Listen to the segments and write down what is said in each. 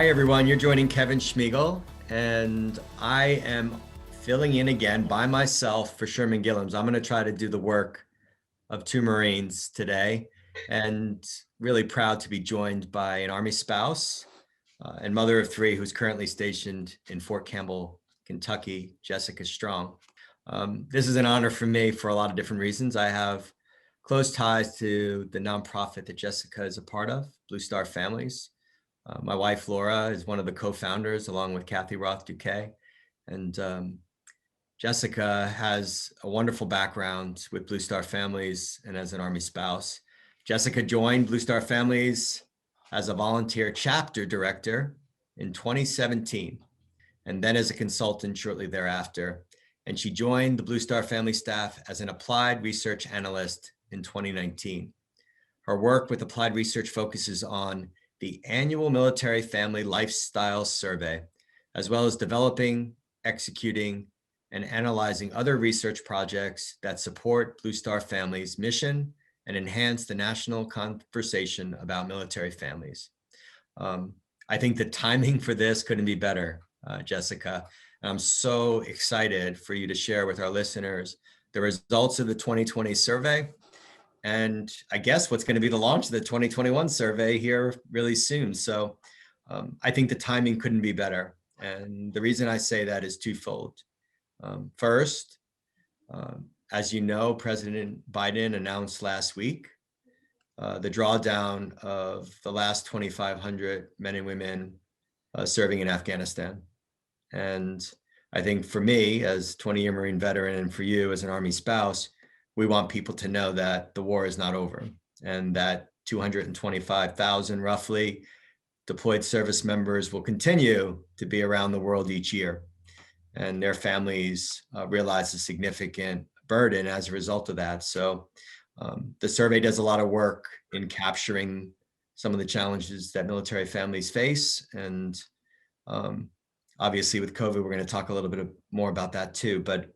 Hi, everyone. You're joining Kevin Schmiegel, and I am filling in again by myself for Sherman Gillums. I'm going to try to do the work of two Marines today, and really proud to be joined by an Army spouse and mother of three who's currently stationed in Fort Campbell, Kentucky, Jessica Strong. This is an honor for me for a lot of different reasons. I have close ties to the nonprofit that Jessica is a part of, Blue Star Families. My wife, Laura, is one of the co-founders along with Kathy Roth Duque. And Jessica has a wonderful background with Blue Star Families and as an Army spouse. Jessica joined Blue Star Families as a volunteer chapter director in 2017, and then as a consultant shortly thereafter. And she joined the Blue Star Family staff as an applied research analyst in 2019. Her work with applied research focuses on the annual military family lifestyle survey, as well as developing, executing, and analyzing other research projects that support Blue Star Families' mission and enhance the national conversation about military families. I think the timing for this couldn't be better, Jessica. And I'm so excited for you to share with our listeners the results of the 2020 survey, and I guess what's going to be the launch of the 2021 survey here really soon. So I think the timing couldn't be better. And the reason I say that is twofold. First, as you know, President Biden announced last week the drawdown of the last 2,500 men and women serving in Afghanistan. And I think for me, as 20-year Marine veteran, and for you as an Army spouse, we want people to know that the war is not over and that 225,000 roughly deployed service members will continue to be around the world each year. And their families realize a significant burden as a result of that. So the survey does a lot of work in capturing some of the challenges that military families face. And obviously with COVID, we're going to talk a little bit more about that too. But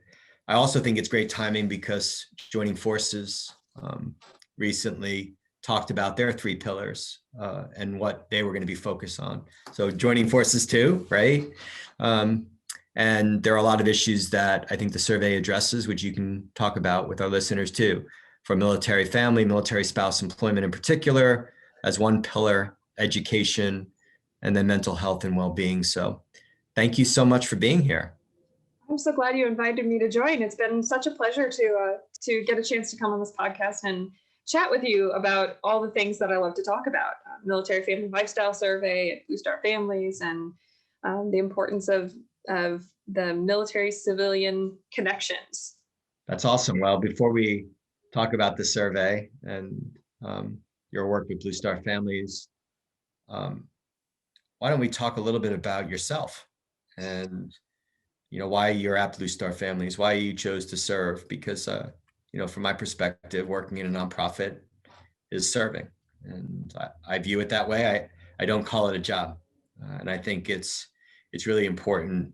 I also think it's great timing because Joining Forces recently talked about their three pillars and what they were going to be focused on. So Joining Forces too, right? And there are a lot of issues that I think the survey addresses, which you can talk about with our listeners too, for military family, military spouse employment in particular, as one pillar, education, and then mental health and well-being. So thank you so much for being here. I'm so glad you invited me to join. It's been such a pleasure to get a chance to come on this podcast and chat with you about all the things that I love to talk about. Military Family Lifestyle Survey, Blue Star Families, and the importance of the military-civilian connections. That's awesome. Well, before we talk about the survey and your work with Blue Star Families, why don't we talk a little bit about yourself and why you're at Blue Star Families, why you chose to serve, because, from my perspective, working in a nonprofit is serving. And I view it that way. I don't call it a job. And I think it's really important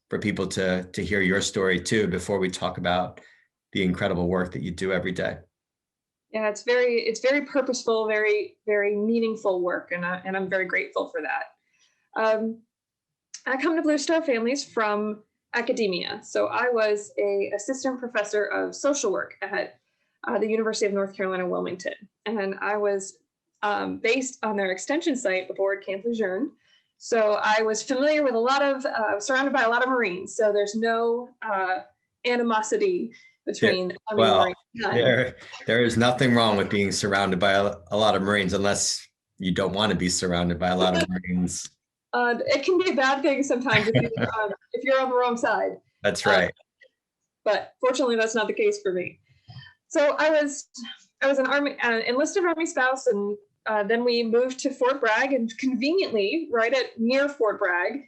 for people to hear your story too, before we talk about the incredible work that you do every day. Yeah, it's very purposeful, very, very meaningful work. And I'm very grateful for that. I come to Blue Star Families from academia. So I was an assistant professor of social work at the University of North Carolina, Wilmington. And I was based on their extension site aboard Camp Lejeune. So I was familiar with surrounded by a lot of Marines. So there's no animosity between Army and Marine. There is nothing wrong with being surrounded by a lot of Marines, unless you don't want to be surrounded by a lot of Marines. It can be a bad thing sometimes if you're on the wrong side. That's right. But fortunately, that's not the case for me. So I was an enlisted Army spouse, and then we moved to Fort Bragg, and conveniently, right near Fort Bragg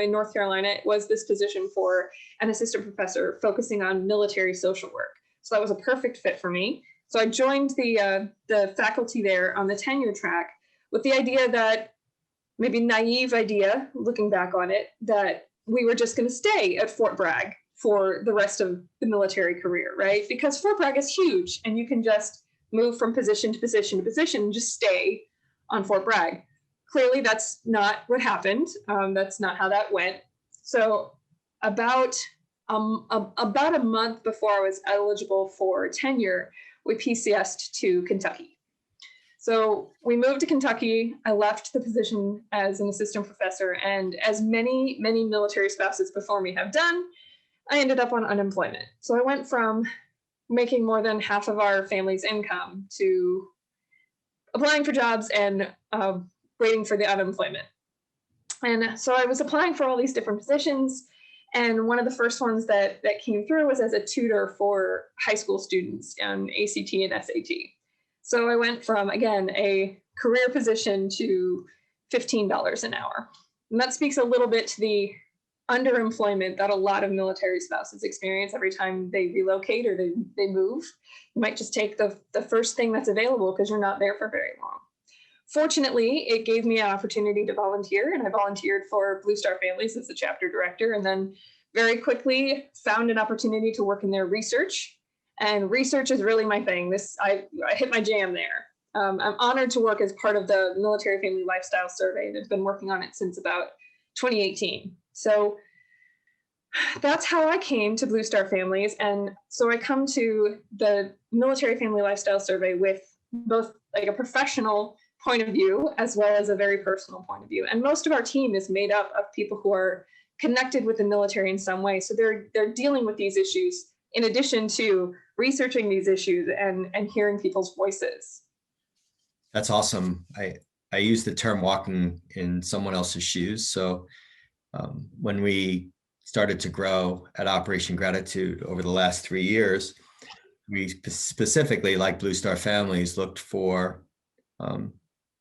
in North Carolina, was this position for an assistant professor focusing on military social work. So that was a perfect fit for me. So I joined the faculty there on the tenure track with the idea that, maybe naive idea, looking back on it, that we were just going to stay at Fort Bragg for the rest of the military career, right? Because Fort Bragg is huge, and you can just move from position to position to position and just stay on Fort Bragg. clearly that's not what happened. That's not how that went. So about a month before I was eligible for tenure, we PCSed to Kentucky. So we moved to Kentucky. I left the position as an assistant professor, and as many military spouses before me have done, I ended up on unemployment. So I went from making more than half of our family's income to applying for jobs and waiting for the unemployment. And so I was applying for all these different positions. And one of the first ones that came through was as a tutor for high school students on ACT and SAT. So I went from, again, a career position to $15 an hour. And that speaks a little bit to the underemployment that a lot of military spouses experience every time they relocate or they move. You might just take the first thing that's available because you're not there for very long. Fortunately, it gave me an opportunity to volunteer, and I volunteered for Blue Star Families as the chapter director, and then very quickly found an opportunity to work in their research. And research is really my thing. I hit my jam there. I'm honored to work as part of the Military Family Lifestyle Survey, and I've been working on it since about 2018. So that's how I came to Blue Star Families. And so I come to the Military Family Lifestyle Survey with both like a professional point of view as well as a very personal point of view. And most of our team is made up of people who are connected with the military in some way. So they're dealing with these issues in addition to researching these issues and hearing people's voices. That's awesome. I use the term walking in someone else's shoes. So when we started to grow at Operation Gratitude over the last 3 years, we specifically, like Blue Star Families, looked for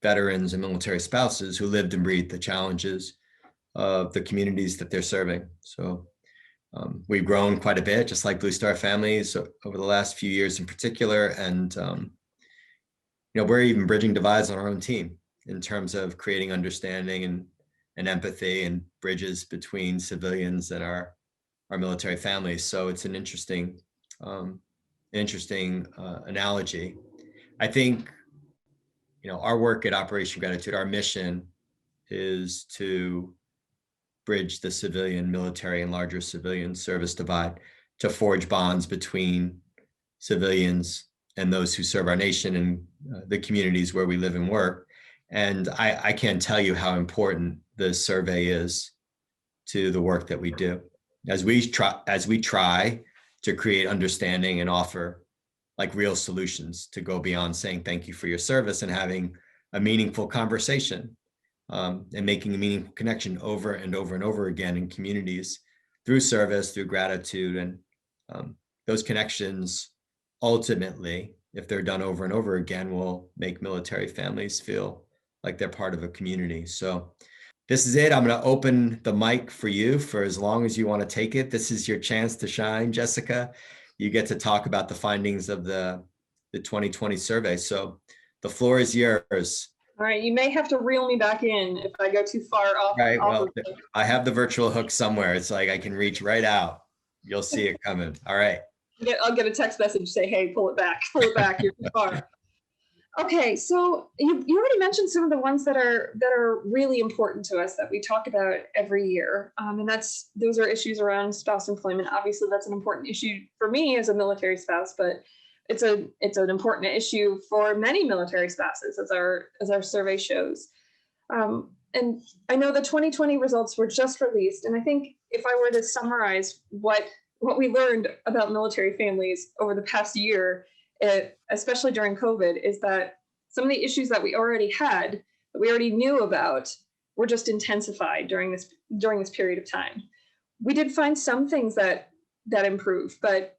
veterans and military spouses who lived and breathed the challenges of the communities that they're serving. So we've grown quite a bit, just like Blue Star Families over the last few years in particular. And, we're even bridging divides on our own team in terms of creating understanding and empathy and bridges between civilians and our military families. So it's an interesting analogy. I think, our work at Operation Gratitude, our mission is to bridge the civilian, military, and larger civilian service divide, to forge bonds between civilians and those who serve our nation and the communities where we live and work. And I can't tell you how important this survey is to the work that we do. As we try to create understanding and offer like real solutions to go beyond saying thank you for your service and having a meaningful conversation and making a meaningful connection over and over and over again in communities through service, through gratitude. And those connections ultimately, if they're done over and over again, will make military families feel like they're part of a community. So this is it. I'm going to open the mic for you for as long as you want to take it. This is your chance to shine, Jessica. You get to talk about the findings of the 2020 survey. So the floor is yours. All right, you may have to reel me back in if I go too far off. Right. Well, I have the virtual hook somewhere. It's like I can reach right out. You'll see it coming. All right. I'll get a text message say, hey, pull it back, you're too far. Okay, so you already mentioned some of the ones that are really important to us that we talk about every year, and those are issues around spouse employment. Obviously, that's an important issue for me as a military spouse, but it's an important issue for many military spouses, as our survey shows. And I know the 2020 results were just released, and I think if I were to summarize what we learned about military families over the past year, especially during COVID, is that some of the issues that we already had, that we already knew about, were just intensified during this period of time. We did find some things that improved, but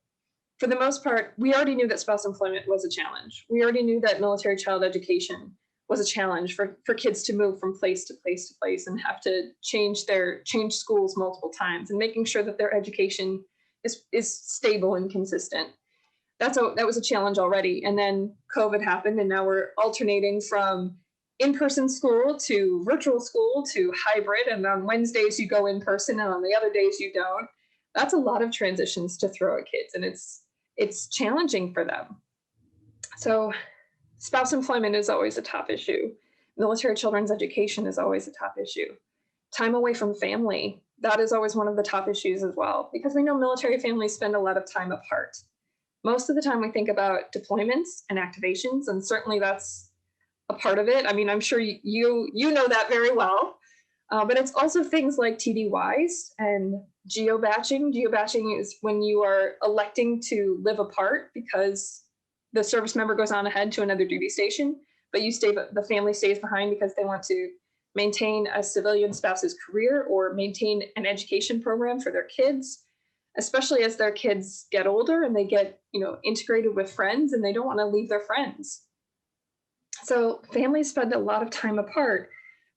for the most part, we already knew that spouse employment was a challenge. We already knew that military child education was a challenge for kids to move from place to place to place and have to change schools multiple times, and making sure that their education is stable and consistent. That was a challenge already. And then COVID happened, and now we're alternating from in-person school to virtual school to hybrid. And on Wednesdays you go in person, and on the other days you don't. That's a lot of transitions to throw at kids, and it's challenging for them. So spouse employment is always a top issue. Military children's education is always a top issue. Time away from family, that is always one of the top issues as well, because we know military families spend a lot of time apart. Most of the time we think about deployments and activations, and certainly that's a part of it. I mean, I'm sure you know that very well. But it's also things like TDYs and geobaching. Geobaching is when you are electing to live apart because the service member goes on ahead to another duty station, but the family stays behind because they want to maintain a civilian spouse's career or maintain an education program for their kids, especially as their kids get older and they get, integrated with friends and they don't want to leave their friends. So families spend a lot of time apart.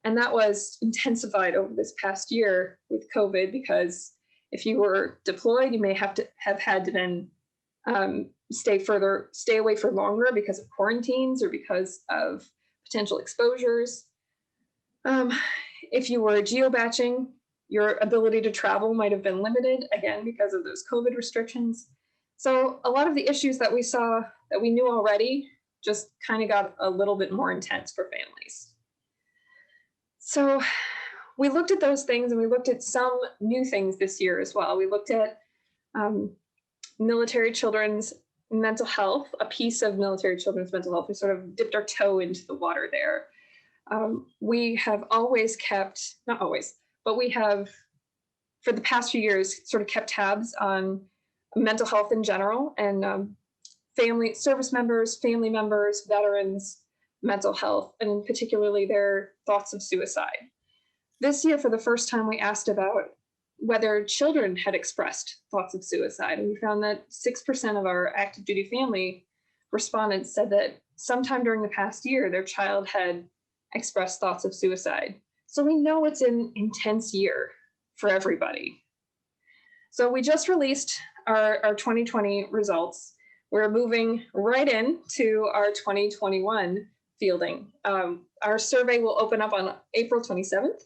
And that was intensified over this past year with COVID, because if you were deployed, you may have had to then stay away for longer because of quarantines or because of potential exposures. If you were geobaching, your ability to travel might have been limited, again, because of those COVID restrictions. So a lot of the issues that we saw that we knew already just kind of got a little bit more intense for families. So we looked at those things, and we looked at some new things this year as well. We looked at military children's mental health, a piece of military children's mental health. We sort of dipped our toe into the water there. We have always kept, not always, but we have for the past few years sort of kept tabs on mental health in general, and service members, family members, veterans, mental health, and particularly their thoughts of suicide. This year, for the first time, we asked about whether children had expressed thoughts of suicide, and we found that 6% of our active duty family respondents said that sometime during the past year, their child had expressed thoughts of suicide. So we know it's an intense year for everybody. So we just released our 2020 results. We're moving right into our 2021 fielding. Our survey will open up on April 27th,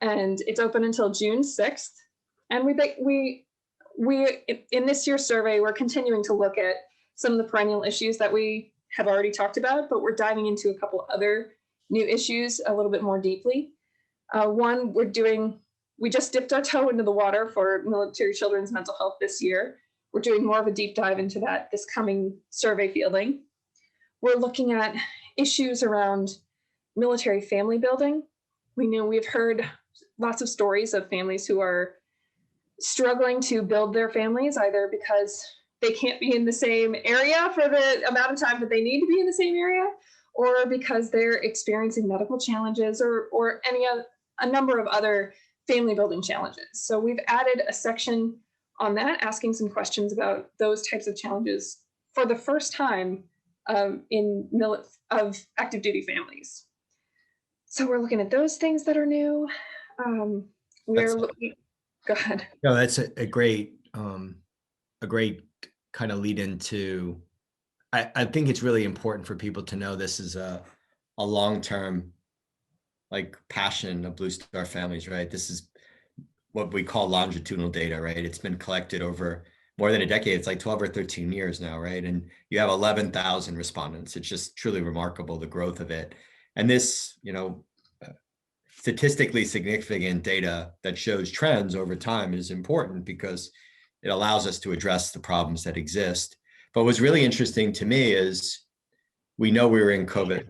and it's open until June 6th. And we in this year's survey, we're continuing to look at some of the perennial issues that we have already talked about, but we're diving into a couple other new issues a little bit more deeply. One, we just dipped our toe into the water for military children's mental health this year. We're doing more of a deep dive into that this coming survey fielding. We're looking at issues around military family building. We've heard lots of stories of families who are struggling to build their families, either because they can't be in the same area for the amount of time that they need to be in the same area, or because they're experiencing medical challenges or a number of other family building challenges. So we've added a section on that, asking some questions about those types of challenges for the first time of active duty families. So we're looking at those things that are new. Go ahead. No, that's a great kind of lead into. I think it's really important for people to know this is a long-term passion of Blue Star Families, right? This is what we call longitudinal data, right? It's been collected over more than a decade. It's like 12 or 13 years now, right? And you have 11,000 respondents. It's just truly remarkable, the growth of it. And this, statistically significant data that shows trends over time is important because it allows us to address the problems that exist. But what's really interesting to me is we know we were in COVID,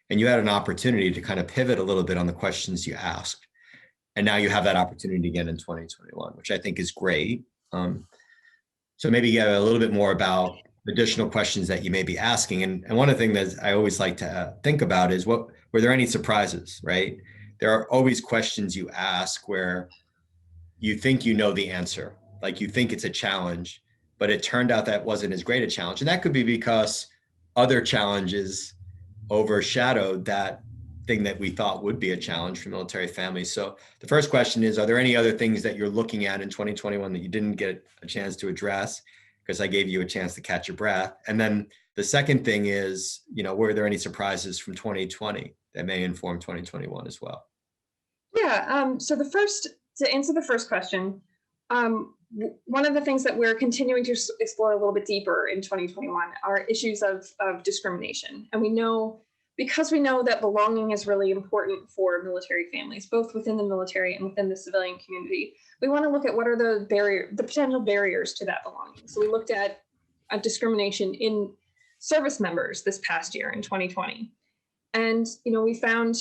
and you had an opportunity to kind of pivot a little bit on the questions you asked. And now you have that opportunity again in 2021, which I think is great. So maybe get a little bit more about additional questions that you may be asking. And one of the things that I always like to think about is were there any surprises, right? There are always questions you ask where you think you know the answer, like you think it's a challenge, but it turned out that wasn't as great a challenge. And that could be because other challenges overshadowed that thing that we thought would be a challenge for military families. So the first question is, are there any other things that you're looking at in 2021 that you didn't get a chance to address? Because I gave you a chance to catch your breath. And then the second thing is, were there any surprises from 2020 that may inform 2021 as well? Yeah, so to answer the first question, one of the things that we're continuing to explore a little bit deeper in 2021 are issues of discrimination. And we know because we know that belonging is really important for military families, both within the military and within the civilian community, we want to look at what are the potential barriers to that belonging. So we looked at discrimination in service members this past year in 2020. And, we found,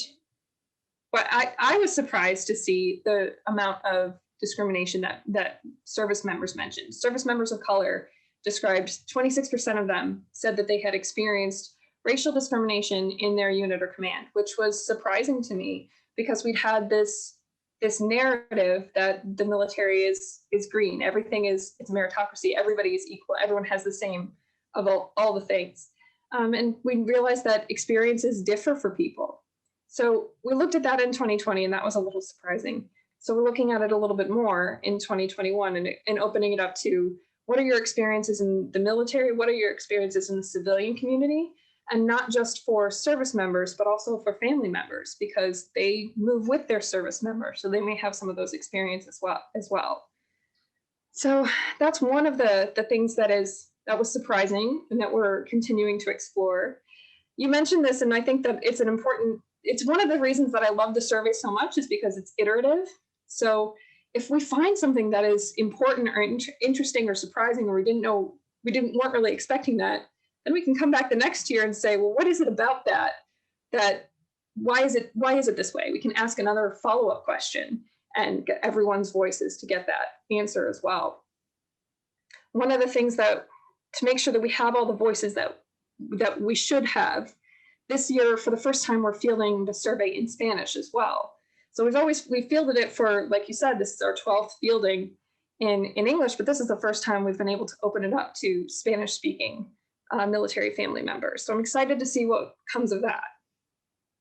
but I was surprised to see the amount of discrimination that service members mentioned. Service members of color described 26% of them said that they had experienced racial discrimination in their unit or command, which was surprising to me because we'd had this narrative that the military is green, everything it's meritocracy, everybody is equal, everyone has the same of all the things, and we realized that experiences differ for people. So we looked at that in 2020, and that was a little surprising. So we're looking at it a little bit more in 2021 and opening it up to what are your experiences in the military, what are your experiences in the civilian community, and not just for service members, but also for family members, because they move with their service member. So they may have some of those experiences as well. So that's one of the things that was surprising and that we're continuing to explore. You mentioned this, and I think that it's one of the reasons that I love the survey so much is because it's iterative. So if we find something that is important or interesting or surprising, or weren't really expecting that, then we can come back the next year and say, well, what is it about that why is it this way? We can ask another follow-up question and get everyone's voices to get that answer as well. One of the things that, to make sure that we have all the voices that we should have, this year, for the first time, we're fielding the survey in Spanish as well. So we fielded it for, like you said, this is our 12th fielding in English, but this is the first time we've been able to open it up to Spanish-speaking military family members. So I'm excited to see what comes of that.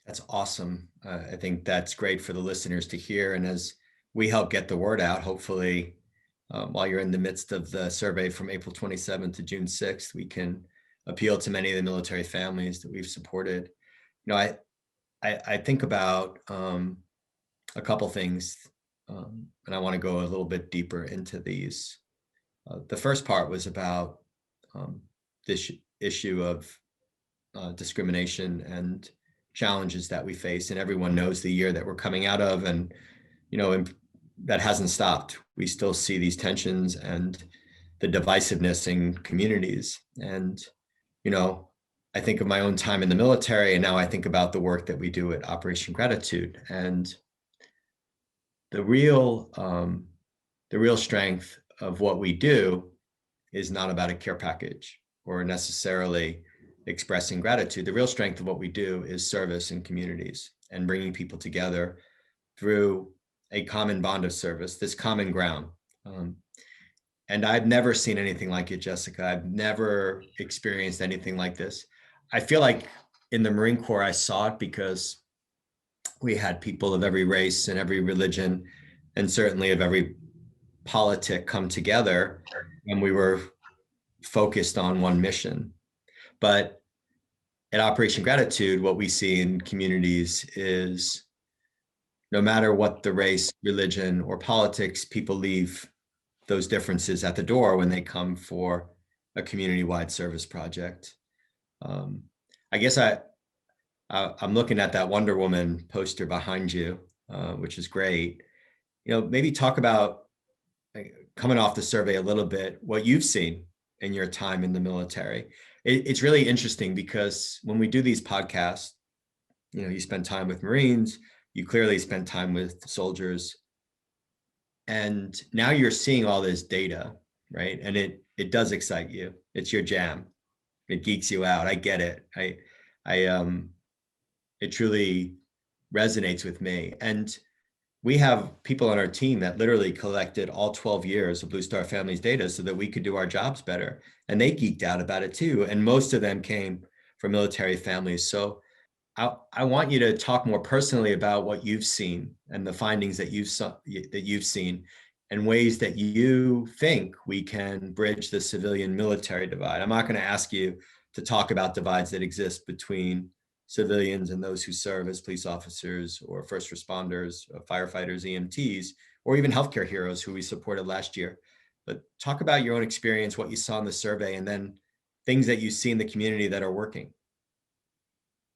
That's awesome. I think that's great for the listeners to hear. And as we help get the word out, hopefully, while you're in the midst of the survey from April 27th to June 6th, we can appeal to many of the military families that we've supported. I think about a couple things, and I want to go a little bit deeper into these. The first part was about this issue of discrimination and challenges that we face, and everyone knows the year that we're coming out of, and that hasn't stopped. We still see these tensions and the divisiveness in communities. And I think of my own time in the military, and now I think about the work that we do at Operation Gratitude. And the real strength of what we do is not about a care package or necessarily expressing gratitude. The real strength of what we do is service in communities and bringing people together through a common bond of service, this common ground. And I've never seen anything like it, Jessica. I've never experienced anything like this. I feel like in the Marine Corps, I saw it because we had people of every race and every religion, and certainly of every politic come together, and we were focused on one mission. But at Operation Gratitude, what we see in communities is no matter what the race, religion, or politics, people leave those differences at the door when they come for a community-wide service project. I guess I'm looking at that Wonder Woman poster behind you, which is great. Maybe talk about, coming off the survey a little bit, what you've seen in your time in the military. It's really interesting because when we do these podcasts, you spend time with Marines, you clearly spend time with soldiers, and now you're seeing all this data, right? And it does excite you. It's your jam. It geeks you out. I get it. It truly resonates with me. And we have people on our team that literally collected all 12 years of Blue Star Family's data so that we could do our jobs better. And they geeked out about it too. And most of them came from military families. So I want you to talk more personally about what you've seen and the findings that you've seen, and ways that you think we can bridge the civilian military divide. I'm not going to ask you to talk about divides that exist between civilians and those who serve as police officers or first responders, firefighters, EMTs, or even healthcare heroes who we supported last year. But talk about your own experience, what you saw in the survey, and then things that you see in the community that are working.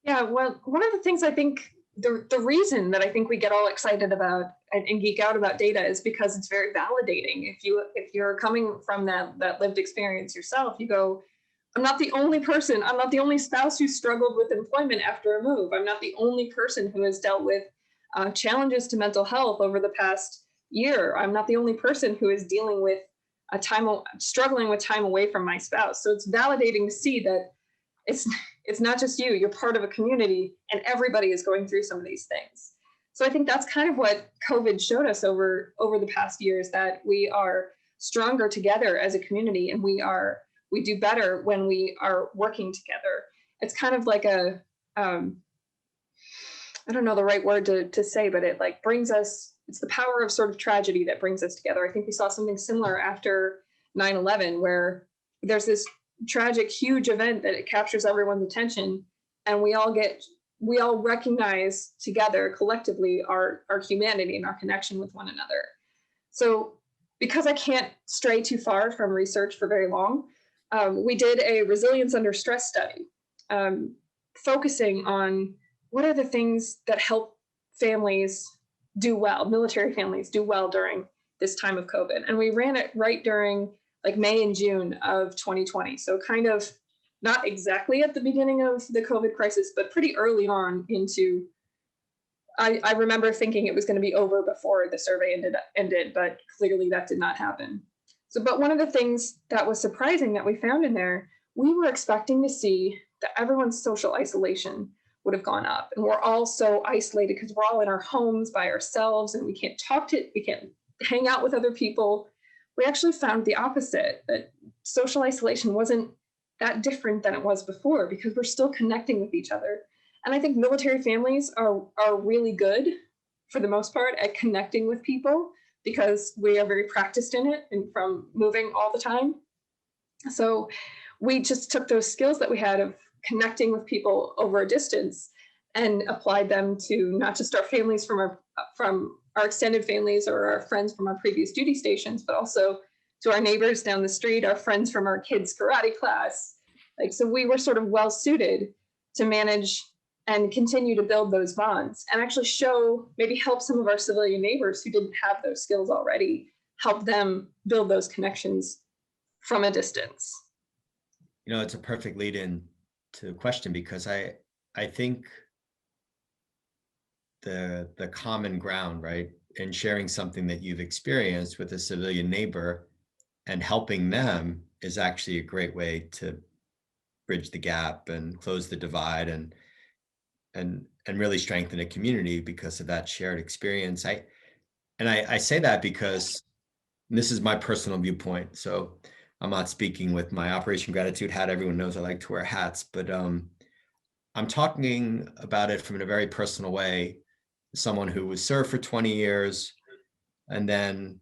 Yeah, well, one of the things I think the reason that I think we get all excited about and geek out about data is because it's very validating. If you're coming from that lived experience yourself, you go, I'm not the only person. I'm not the only spouse who struggled with employment after a move. I'm not the only person who has dealt with challenges to mental health over the past year. I'm not the only person who is dealing with struggling with time away from my spouse. So it's validating to see that it's it's not just you. You're part of a community, and everybody is going through some of these things. So I think that's kind of what COVID showed us over the past years, that we are stronger together as a community, and we do better when we are working together. It's kind of like a I don't know the right word to say, but it like brings us, it's the power of sort of tragedy that brings us together. I think we saw something similar after 9/11, where there's this tragic, huge event that it captures everyone's attention, and we all recognize together collectively our humanity and our connection with one another. So because I can't stray too far from research for very long, we did a resilience under stress study, focusing on what are the things that help families do well, military families do well during this time of COVID. And we ran it right during like May and June of 2020. So kind of not exactly at the beginning of the COVID crisis, but pretty early on into, I remember thinking it was going to be over before the survey ended, but clearly that did not happen. So, but one of the things that was surprising that we found in there, we were expecting to see that everyone's social isolation would have gone up. And we're all so isolated because we're all in our homes by ourselves, and we can't hang out with other people. We actually found the opposite, that social isolation wasn't that different than it was before, because we're still connecting with each other. And I think military families are really good for the most part at connecting with people, because we are very practiced in it and from moving all the time. So we just took those skills that we had of connecting with people over a distance and applied them to not just our families from our extended families or our friends from our previous duty stations, but also to our neighbors down the street, our friends from our kids' karate class. Like, so we were sort of well suited to manage and continue to build those bonds, and actually maybe help some of our civilian neighbors who didn't have those skills already, help them build those connections from a distance. It's a perfect lead in to the question, because I think the common ground, right, in sharing something that you've experienced with a civilian neighbor and helping them is actually a great way to bridge the gap and close the divide and really strengthen a community because of that shared experience. I say that because this is my personal viewpoint. So I'm not speaking with my Operation Gratitude hat. Everyone knows I like to wear hats, but I'm talking about it from in a very personal way. Someone who was served for 20 years and then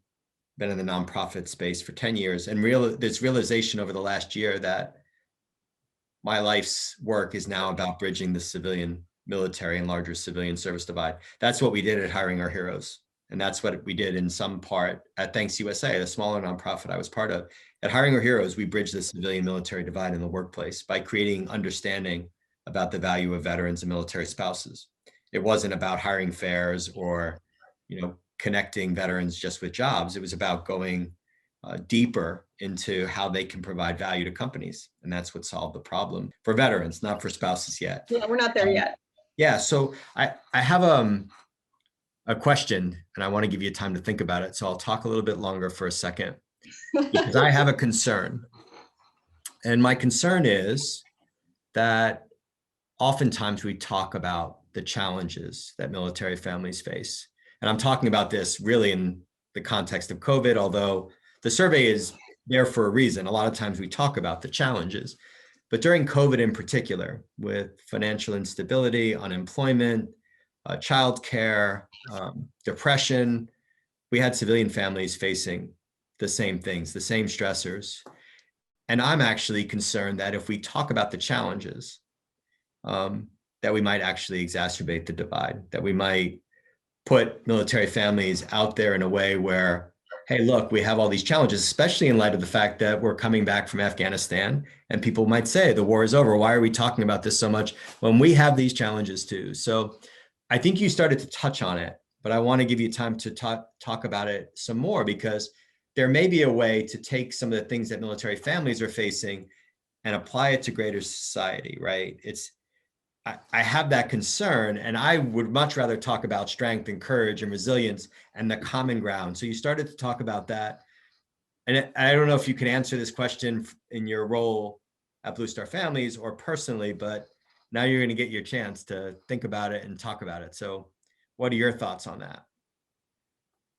been in the nonprofit space for 10 years, and this realization over the last year that my life's work is now about bridging the civilian military and larger civilian service divide. That's what we did at Hiring Our Heroes. And that's what we did in some part at Thanks USA, the smaller nonprofit I was part of. At Hiring Our Heroes, we bridged the civilian military divide in the workplace by creating understanding about the value of veterans and military spouses. It wasn't about hiring fairs or, connecting veterans just with jobs. It was about going deeper into how they can provide value to companies. And that's what solved the problem for veterans, not for spouses yet. Yeah, we're not there yet. Yeah. So I have a question, and I want to give you time to think about it. So I'll talk a little bit longer for a second, because I have a concern. And my concern is that oftentimes we talk about the challenges that military families face. And I'm talking about this really in the context of COVID, although the survey is there for a reason. A lot of times we talk about the challenges, but during COVID in particular, with financial instability, unemployment, childcare, depression, we had civilian families facing the same things, the same stressors. And I'm actually concerned that if we talk about the challenges, that we might actually exacerbate the divide, that we might put military families out there in a way where hey, look, we have all these challenges, especially in light of the fact that we're coming back from Afghanistan, and people might say the war is over. Why are we talking about this so much when we have these challenges too? So I think you started to touch on it, but I want to give you time to talk about it some more, because there may be a way to take some of the things that military families are facing and apply it to greater society, right? I have that concern, and I would much rather talk about strength and courage and resilience and the common ground. So you started to talk about that. And I don't know if you can answer this question in your role at Blue Star Families or personally, but now you're going to get your chance to think about it and talk about it. So what are your thoughts on that?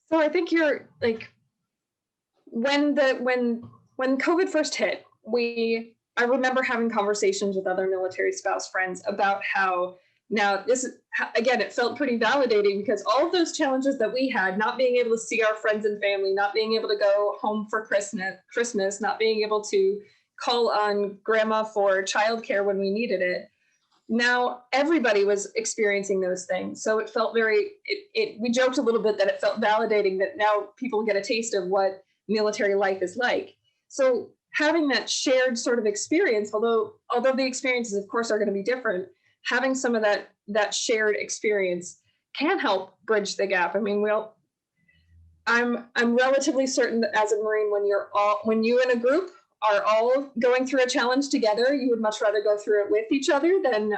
So I think you're like, when COVID first hit, I remember having conversations with other military spouse friends about how now this is, again, it felt pretty validating because all of those challenges that we had, not being able to see our friends and family, not being able to go home for Christmas, not being able to call on grandma for childcare when we needed it. Now everybody was experiencing those things. So it felt we joked a little bit that it felt validating that now people get a taste of what military life is like. So having that shared sort of experience, although the experiences of course are going to be different, having some of that shared experience can help bridge the gap. I mean, I'm relatively certain that as a Marine, when you in a group are all going through a challenge together, you would much rather go through it with each other than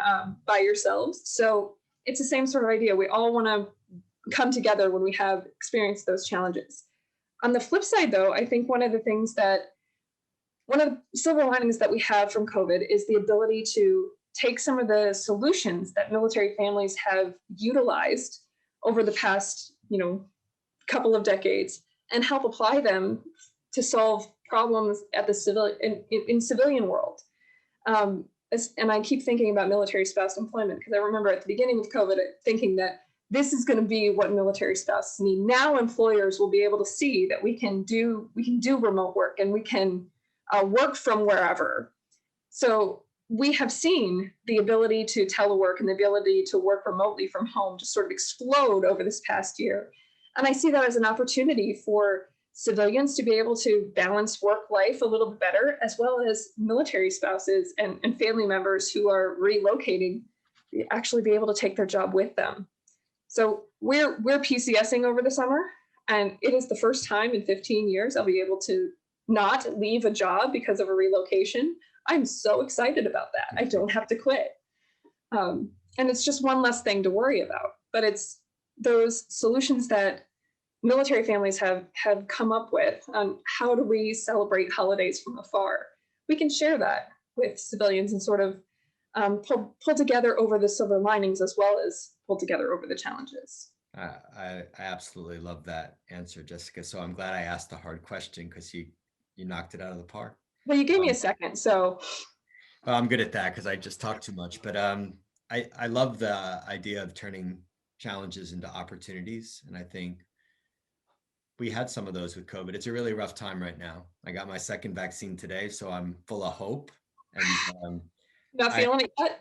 by yourselves. So it's the same sort of idea. We all want to come together when we have experienced those challenges. On the flip side, though, I think one of the silver linings that we have from COVID is the ability to take some of the solutions that military families have utilized over the past, couple of decades and help apply them to solve problems at the in civilian world. And I keep thinking about military spouse employment because I remember at the beginning of COVID thinking that this is going to be what military spouses need. Now employers will be able to see that we can do remote work and we can work from wherever. So we have seen the ability to telework and the ability to work remotely from home just sort of explode over this past year. And I see that as an opportunity for civilians to be able to balance work life a little bit better, as well as military spouses and family members who are relocating actually be able to take their job with them. So we're PCSing over the summer, and it is the first time in 15 years I'll be able to not leave a job because of a relocation. I'm so excited about that. I don't have to quit. And it's just one less thing to worry about. But it's those solutions that military families have come up with on how do we celebrate holidays from afar. We can share that with civilians and sort of pull together over the silver linings as well as pull together over the challenges. I absolutely love that answer, Jessica. So I'm glad I asked the hard question because you knocked it out of the park. Well, you gave me a second, so. Well, I'm good at that because I just talk too much. But I love the idea of turning challenges into opportunities, and I think we had some of those with COVID. It's a really rough time right now. I got my second vaccine today, so I'm full of hope. And not feeling it yet?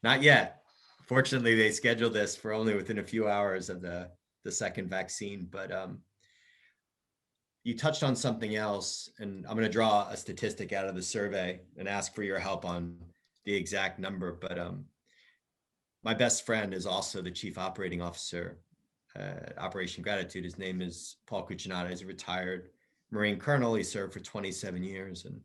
Not yet. Fortunately, they scheduled this for only within a few hours of the second vaccine. But you touched on something else, and I'm going to draw a statistic out of the survey and ask for your help on the exact number. But my best friend is also the chief operating officer at Operation Gratitude. His name is Paul Cucinato. He's a retired Marine colonel. He served for 27 years and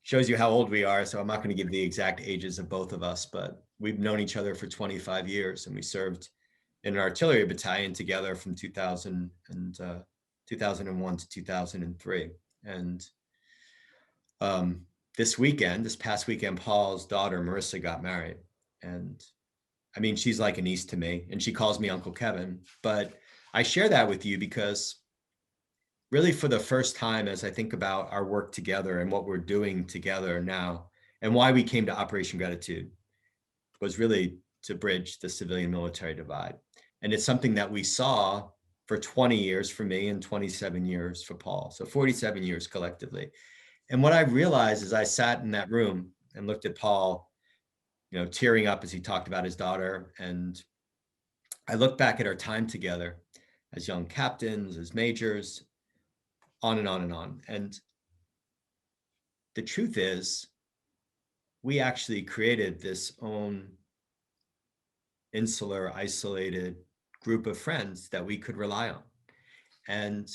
shows you how old we are. So I'm not going to give the exact ages of both of us, but we've known each other for 25 years, and we served in an artillery battalion together from 2001 to 2003. And this past weekend, Paul's daughter, Marissa, got married. And I mean, she's like a niece to me, and she calls me Uncle Kevin. But I share that with you because really for the first time, as I think about our work together and what we're doing together now and why we came to Operation Gratitude was really to bridge the civilian military divide. And it's something that we saw for 20 years for me and 27 years for Paul. So 47 years collectively. And what I realized as I sat in that room and looked at Paul, tearing up as he talked about his daughter, and I looked back at our time together as young captains, as majors, on and on and on. And the truth is, we actually created this own insular, isolated group of friends that we could rely on. And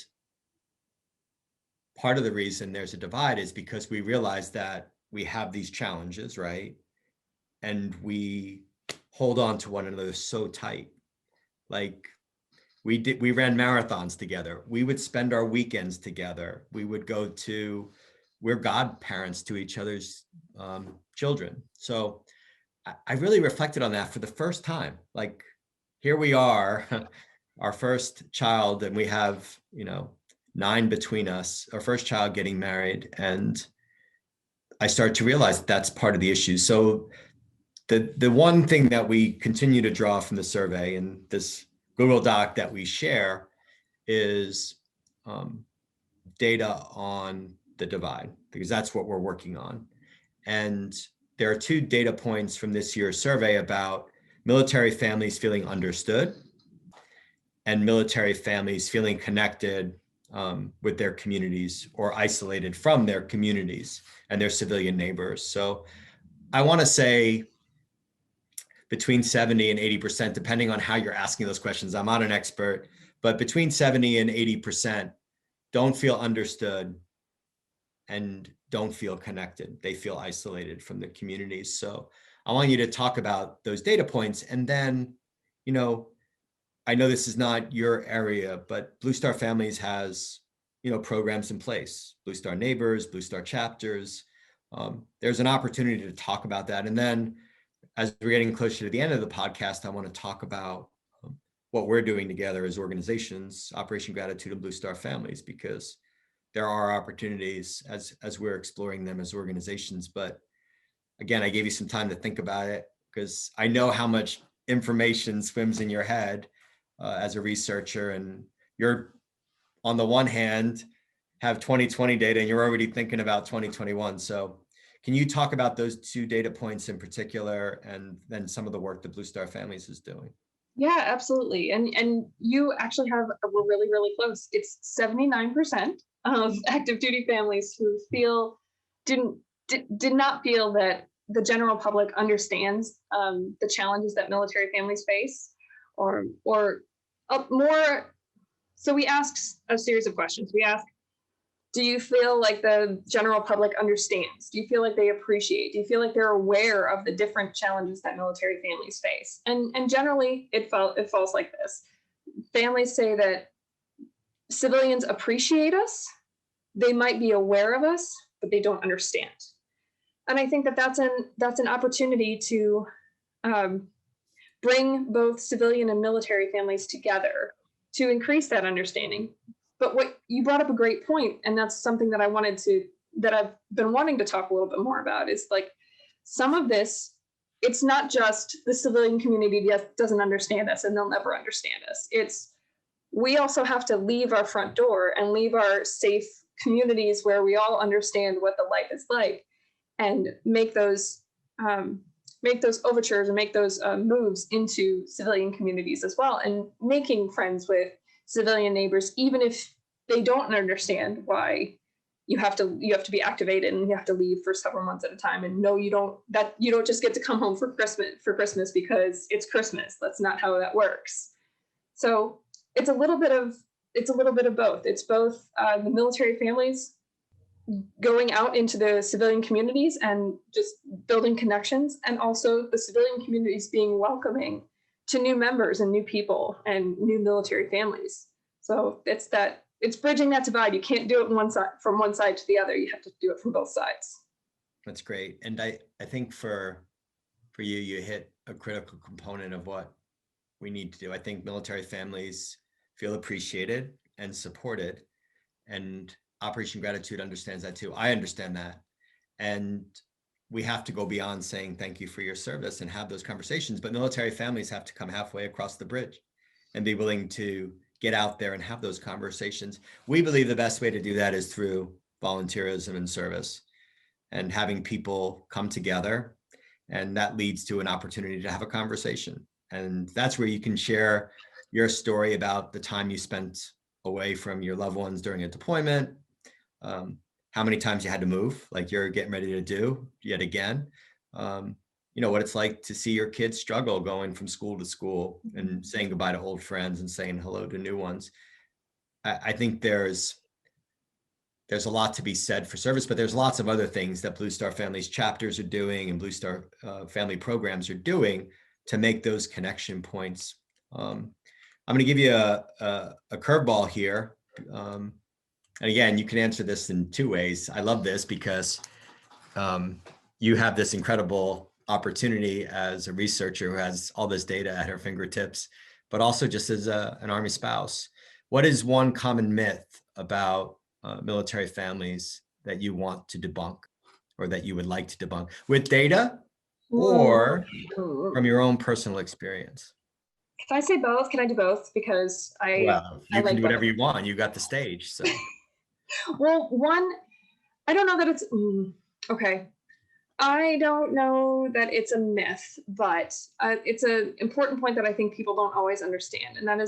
part of the reason there's a divide is because we realize that we have these challenges, right? And we hold on to one another so tight. Like we ran marathons together. We would spend our weekends together. We would we're godparents to each other's children. So I really reflected on that for the first time. Like, here we are, our first child, and we have, 9 between us, our first child getting married. And I started to realize that's part of the issue. So the one thing that we continue to draw from the survey and this Google Doc that we share is data on the divide, because that's what we're working on. And there are 2 data points from this year's survey about military families feeling understood and military families feeling connected with their communities or isolated from their communities and their civilian neighbors. So I want to say between 70 and 80%, depending on how you're asking those questions. I'm not an expert, but between 70 and 80% don't feel understood and don't feel connected. They feel isolated from the communities. So I want you to talk about those data points. And then, I know this is not your area, but Blue Star Families has, programs in place, Blue Star Neighbors, Blue Star Chapters. There's an opportunity to talk about that. And then as we're getting closer to the end of the podcast, I want to talk about what we're doing together as organizations, Operation Gratitude and Blue Star Families, because there are opportunities as we're exploring them as organizations. But again, I gave you some time to think about it because I know how much information swims in your head as a researcher, and you're, on the one hand, have 2020 data and you're already thinking about 2021. So can you talk about those 2 data points in particular, and then some of the work that Blue Star Families is doing? Yeah, absolutely. And you actually we're really, really close. It's 79% of active duty families who did not feel that the general public understands the challenges that military families face, or more. So we asked a series of questions. We asked, do you feel like the general public understands? Do you feel like they appreciate? Do you feel like they're aware of the different challenges that military families face? And generally, it falls like this. Families say that civilians appreciate us. They might be aware of us, but they don't understand. And I think that that's an opportunity to bring both civilian and military families together to increase that understanding. But what you brought up a great point, and that's something that I've been wanting to talk a little bit more about, is like some of this, it's not just the civilian community that doesn't understand us and they'll never understand us. We also have to leave our front door and leave our safe communities where we all understand what the life is like, and make those overtures and make those moves into civilian communities as well, and making friends with civilian neighbors, even if they don't understand why you have to be activated and you have to leave for several months at a time. And no, you don't just get to come home for Christmas because it's Christmas. That's not how that works. So it's a little bit of both. It's both the military families going out into the civilian communities and just building connections, and also the civilian communities being welcoming to new members and new people and new military families. So it's bridging that divide. You can't do it from one side to the other. You have to do it from both sides. That's great. And I think for you hit a critical component of what we need to do. I think military families feel appreciated and supported, and Operation Gratitude understands that too. I understand that. And we have to go beyond saying thank you for your service and have those conversations, but military families have to come halfway across the bridge and be willing to get out there and have those conversations. We believe the best way to do that is through volunteerism and service, and having people come together, and that leads to an opportunity to have a conversation. And that's where you can share your story about the time you spent away from your loved ones during a deployment, how many times you had to move, like you're getting ready to do yet again. What it's like to see your kids struggle going from school to school and saying goodbye to old friends and saying hello to new ones. I think there's a lot to be said for service, but there's lots of other things that Blue Star Families chapters are doing and Blue Star family programs are doing to make those connection points. I'm going to give you a curveball here. And again, you can answer this in two ways. I love this because you have this incredible opportunity as a researcher who has all this data at her fingertips, but also just as an Army spouse. What is one common myth about military families that you want to debunk or that you would like to debunk with data or from your own personal experience? If I say both, can I do both? Because You I can like do whatever both. you want. You got the stage. So, Well, one, I don't know that it's okay. I don't know that it's a myth, but it's an important point that I think people don't always understand, and that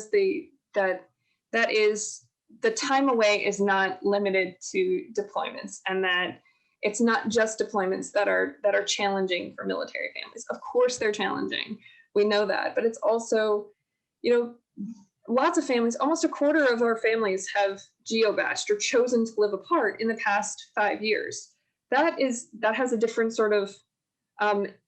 is the time away is not limited to deployments, and that it's not just deployments that are challenging for military families. Of course, they're challenging. We know that, but it's also, lots of families, almost a quarter of our families have geobached or chosen to live apart in the past 5 years. That has a different sort of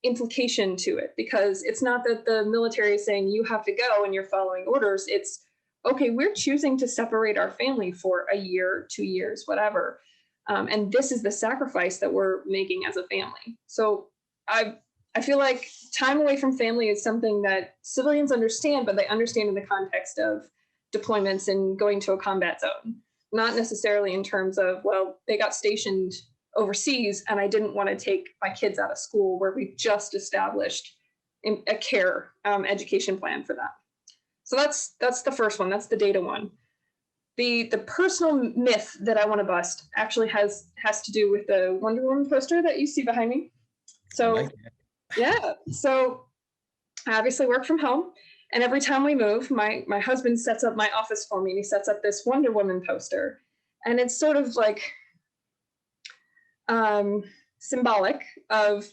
implication to it, because it's not that the military is saying you have to go and you're following orders. It's okay, we're choosing to separate our family for a year, 2 years, whatever. And this is the sacrifice that we're making as a family. So I feel like time away from family is something that civilians understand, but they understand in the context of deployments and going to a combat zone, not necessarily in terms of, well, they got stationed overseas and I didn't want to take my kids out of school where we just established a care education plan for them. So that's the first one. That's the data one. The personal myth that I want to bust actually has to do with the Wonder Woman poster that you see behind me. So yeah, so I obviously work from home, and every time we move, my husband sets up my office for me, and he sets up this Wonder Woman poster, and it's sort of like symbolic of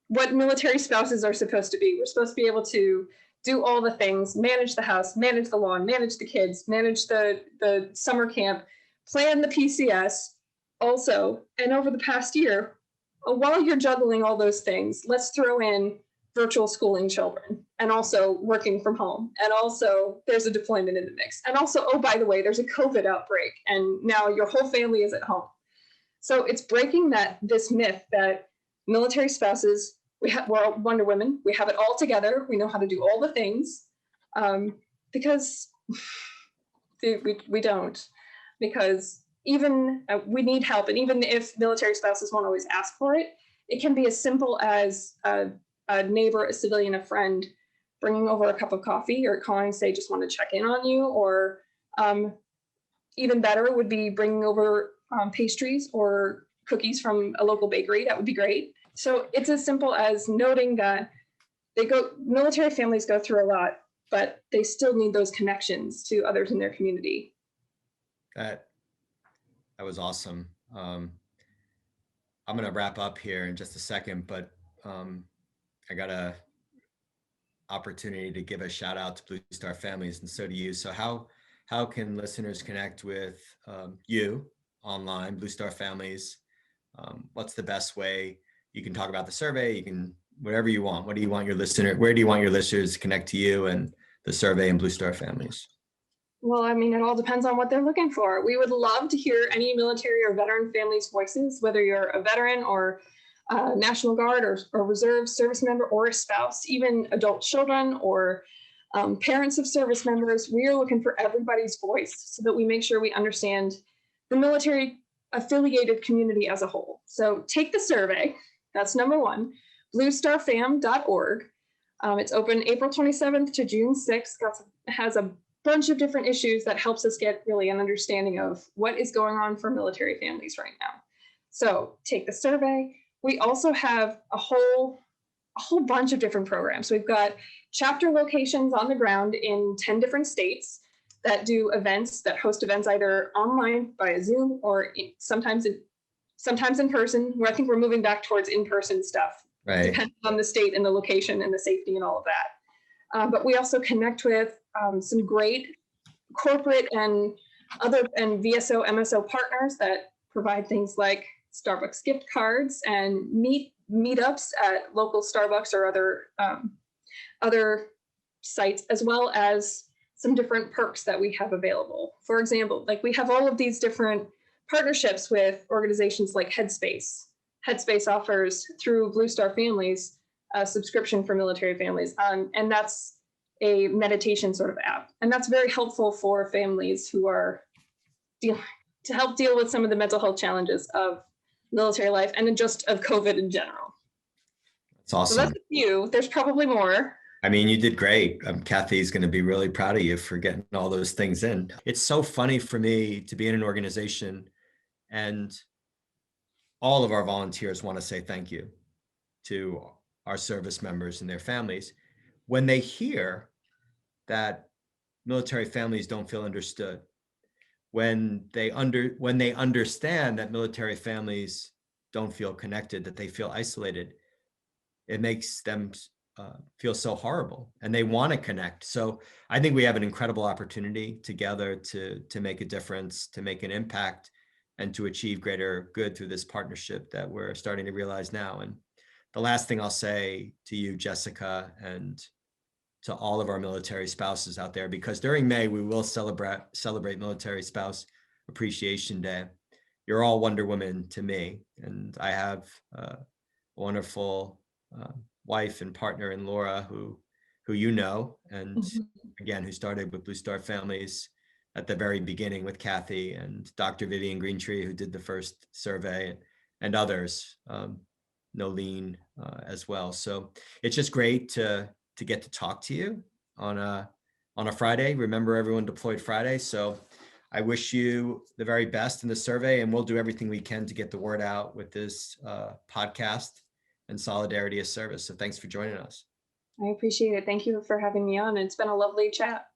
what military spouses are supposed to be. We're supposed to be able to do all the things, manage the house, manage the lawn, manage the kids, manage the summer camp, plan the PCS also. And over the past year, while you're juggling all those things, let's throw in virtual schooling children and also working from home. And also there's a deployment in the mix. And also, oh, by the way, there's a COVID outbreak and now your whole family is at home. So it's breaking this myth that military spouses, we're Wonder Women, we have it all together, we know how to do all the things, because we don't. Because even we need help, and even if military spouses won't always ask for it, it can be as simple as a neighbor, a civilian, a friend bringing over a cup of coffee or calling and say, just want to check in on you, or even better would be bringing over pastries or cookies from a local bakery. That would be great. So it's as simple as noting that military families go through a lot, but they still need those connections to others in their community. That was awesome. I'm going to wrap up here in just a second, but I got a opportunity to give a shout out to Blue Star Families, and so do you. So how can listeners connect with you online, Blue Star Families? What's the best way? You can talk about the survey. You can whatever you want. Where do you want your listeners to connect to you and the survey and Blue Star Families? Well, I mean, it all depends on what they're looking for. We would love to hear any military or veteran families' voices, whether you're a veteran or National Guard or Reserve service member or a spouse, even adult children or parents of service members. We are looking for everybody's voice so that we make sure we understand the military affiliated community as a whole. So take the survey. That's number one, bluestarfam.org. It's open April 27th to June 6th. It has a bunch of different issues that helps us get really an understanding of what is going on for military families right now. So take the survey. We also have a whole bunch of different programs. We've got chapter locations on the ground in 10 different states. that do events, that host events either online via Zoom or sometimes in person, where I think we're moving back towards in-person stuff, Right. depending on the state and the location and the safety and all of that. But we also connect with some great corporate and VSO, MSO partners that provide things like Starbucks gift cards and meetups at local Starbucks or other sites, as well as some different perks that we have available. For example, like we have all of these different partnerships with organizations like Headspace. Headspace offers through Blue Star Families a subscription for military families, and that's a meditation sort of app, and that's very helpful for families who are to help deal with some of the mental health challenges of military life and just of COVID in general. That's awesome. So that's a few. There's probably more. I mean, you did great. Kathy's going to be really proud of you for getting all those things in. It's so funny for me to be in an organization and all of our volunteers want to say thank you to our service members and their families when they hear that military families don't feel understood, when they understand that military families don't feel connected, that they feel isolated. It makes them feel so horrible, and they want to connect. So I think we have an incredible opportunity together to make a difference, to make an impact, and to achieve greater good through this partnership that we're starting to realize now. And the last thing I'll say to you, Jessica, and to all of our military spouses out there, because during May we will celebrate Military Spouse Appreciation Day. You're all Wonder Woman to me, and I have a wonderful wife and partner in Laura, who you know, and again, who started with Blue Star Families at the very beginning with Kathy, and Dr. Vivian Greentree, who did the first survey, and others, Nolene as well. So it's just great to get to talk to you on a Friday. Remember, everyone deployed Friday. So I wish you the very best in the survey, and we'll do everything we can to get the word out with this podcast and Solidarity as Service. So thanks for joining us. I appreciate it. Thank you for having me on. It's been a lovely chat.